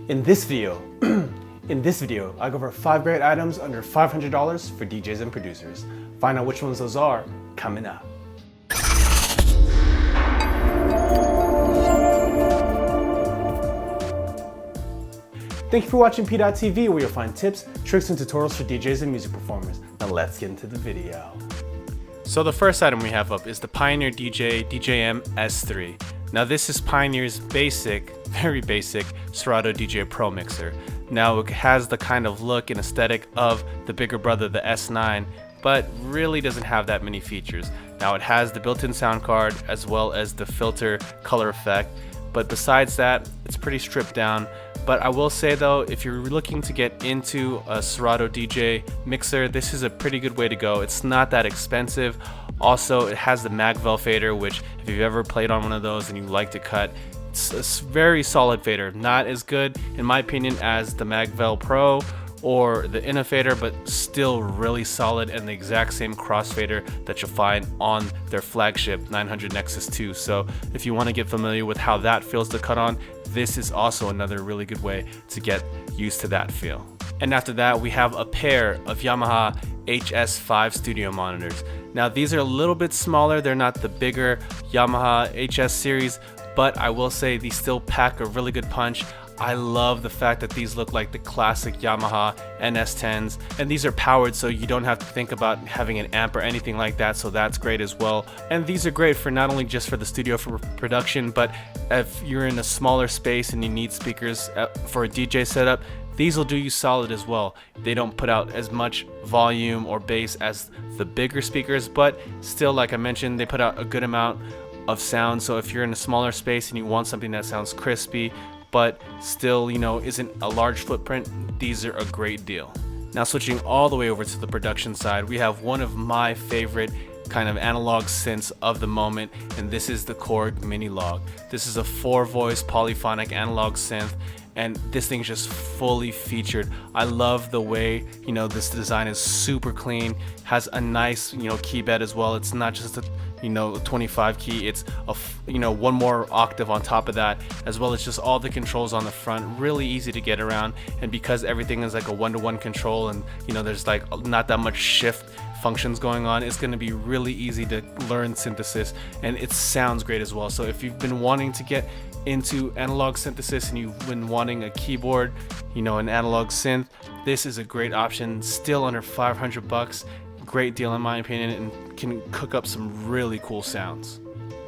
In this video, I go over 5 great items under $500 for DJs and producers. Find out which ones those are coming up. Thank you for watching P.TV, where you'll find tips, tricks, and tutorials for DJs and music performers. Now let's get into the video. So the first item we have up is the Pioneer DJ MS3. Now this is Pioneer's basic, very basic Serato DJ Pro mixer. Now it has the kind of look and aesthetic of the bigger brother, the S9, but really doesn't have that many features. Now it has the built-in sound card as well as the filter color effect, but besides that, it's pretty stripped down. But I will say though, if you're looking to get into a Serato DJ mixer, this is a pretty good way to go. It's not that expensive. Also, it has the Magvel fader, which if you've ever played on one of those and you like to cut, it's a very solid fader. Not as good, in my opinion, as the Magvel Pro or the Innofader, but still really solid, and the exact same crossfader that you'll find on their flagship 900 Nexus 2. So if you want to get familiar with how that feels to cut on, this is also another really good way to get used to that feel. And after that, we have a pair of Yamaha HSV studio monitors. Now these are a little bit smaller, they're not the bigger Yamaha HS series, but I will say these still pack a really good punch. I love the fact that these look like the classic Yamaha NS10s, and these are powered, so you don't have to think about having an amp or anything like that, so that's great as well. And these are great for not only just for the studio for production, but if you're in a smaller space and you need speakers for a DJ setup, these will do you solid as well. They don't put out as much volume or bass as the bigger speakers, but still, like I mentioned, they put out a good amount of sound. So if you're in a smaller space and you want something that sounds crispy, but still, you know, isn't a large footprint, these are a great deal. Now switching all the way over to the production side, we have one of my favorite kind of analog synths of the moment, and this is the Korg Mini Log. This is a 4-voice polyphonic analog synth, and this thing's just fully featured. I love the way, you know, this design is super clean, has a nice, you know, key bed as well. It's not just a, you know, 25 key, it's a, you know, one more octave on top of that, as well as just all the controls on the front, really easy to get around. And because everything is like a one-to-one control, and you know, there's like not that much shift functions going on, it's going to be really easy to learn synthesis, and it sounds great as well. So if you've been wanting to get into analog synthesis and you've been wanting a keyboard, you know, an analog synth, this is a great option, still under 500 bucks. Great deal in my opinion, and can cook up some really cool sounds.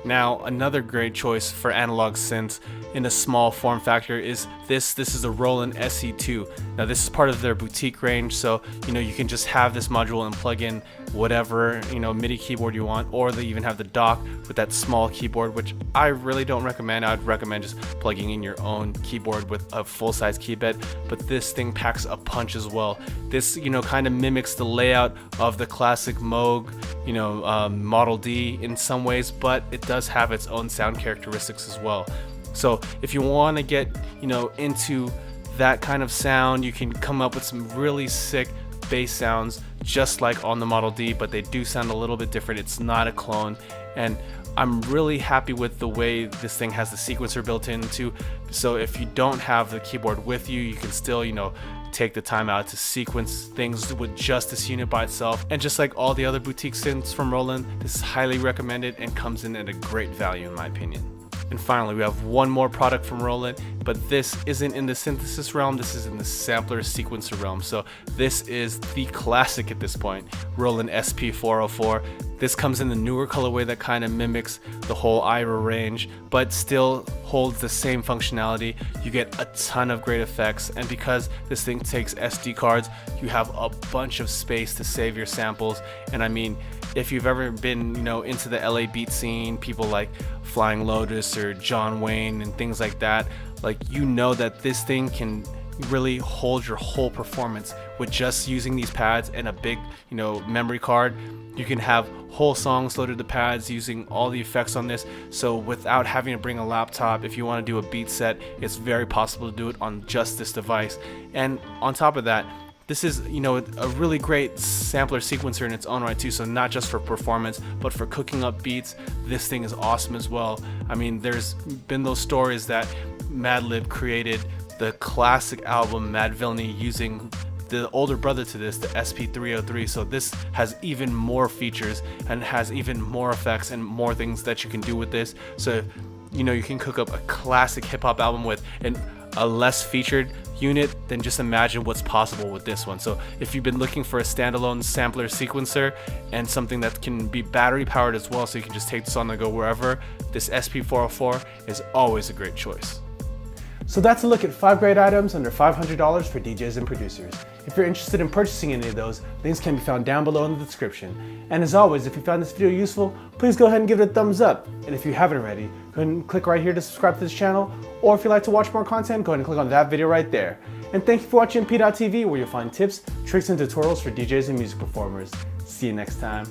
Now another great choice for analog synths in a small form factor is this is a Roland SC2. Now this is part of their boutique range, so you know, you can just have this module and plug in whatever, you know, MIDI keyboard you want, or they even have the dock with that small keyboard, which I really don't recommend. I'd recommend just plugging in your own keyboard with a full-size key bed, but this thing packs a punch as well. This, you know, kind of mimics the layout of the classic Moog, you know, Model D in some ways, but it does have its own sound characteristics as well. So if you want to get, you know, into that kind of sound, you can come up with some really sick bass sounds just like on the Model D, but they do sound a little bit different. It's not a clone, and I'm really happy with the way this thing has the sequencer built in too. So if you don't have the keyboard with you, you can still, you know, take the time out to sequence things with just this unit by itself. And just like all the other boutique synths from Roland, this is highly recommended and comes in at a great value in my opinion. And finally, we have one more product from Roland, but this isn't in the synthesis realm, this is in the sampler sequencer realm. So this is the classic at this point, Roland SP404. This comes in the newer colorway that kind of mimics the whole IRA range, but still holds the same functionality. You get a ton of great effects, and because this thing takes SD cards, you have a bunch of space to save your samples. And I mean, if you've ever been, you know, into the LA beat scene, people like Flying Lotus or John Wayne and things like that, like, you know that this thing can really hold your whole performance with just using these pads and a big, you know, memory card. You can have whole songs loaded to pads using all the effects on this, so without having to bring a laptop, if you want to do a beat set, it's very possible to do it on just this device. And on top of that, this is, you know, a really great sampler sequencer in its own right too, so not just for performance, but for cooking up beats, this thing is awesome as well. I mean, there's been those stories that Madlib created the classic album Mad Villainy using the older brother to this, the SP404. So this has even more features and has even more effects and more things that you can do with this. So you know, you can cook up a classic hip-hop album with a less featured unit, then just imagine what's possible with this one. So if you've been looking for a standalone sampler sequencer and something that can be battery powered as well, so you can just take this on the go wherever, this SP404 is always a great choice. So that's a look at 5 great items under $500 for DJs and producers. If you're interested in purchasing any of those, links can be found down below in the description. And as always, if you found this video useful, please go ahead and give it a thumbs up. And if you haven't already, go ahead and click right here to subscribe to this channel. Or if you'd like to watch more content, go ahead and click on that video right there. And thank you for watching MP.TV, where you'll find tips, tricks, and tutorials for DJs and music performers. See you next time.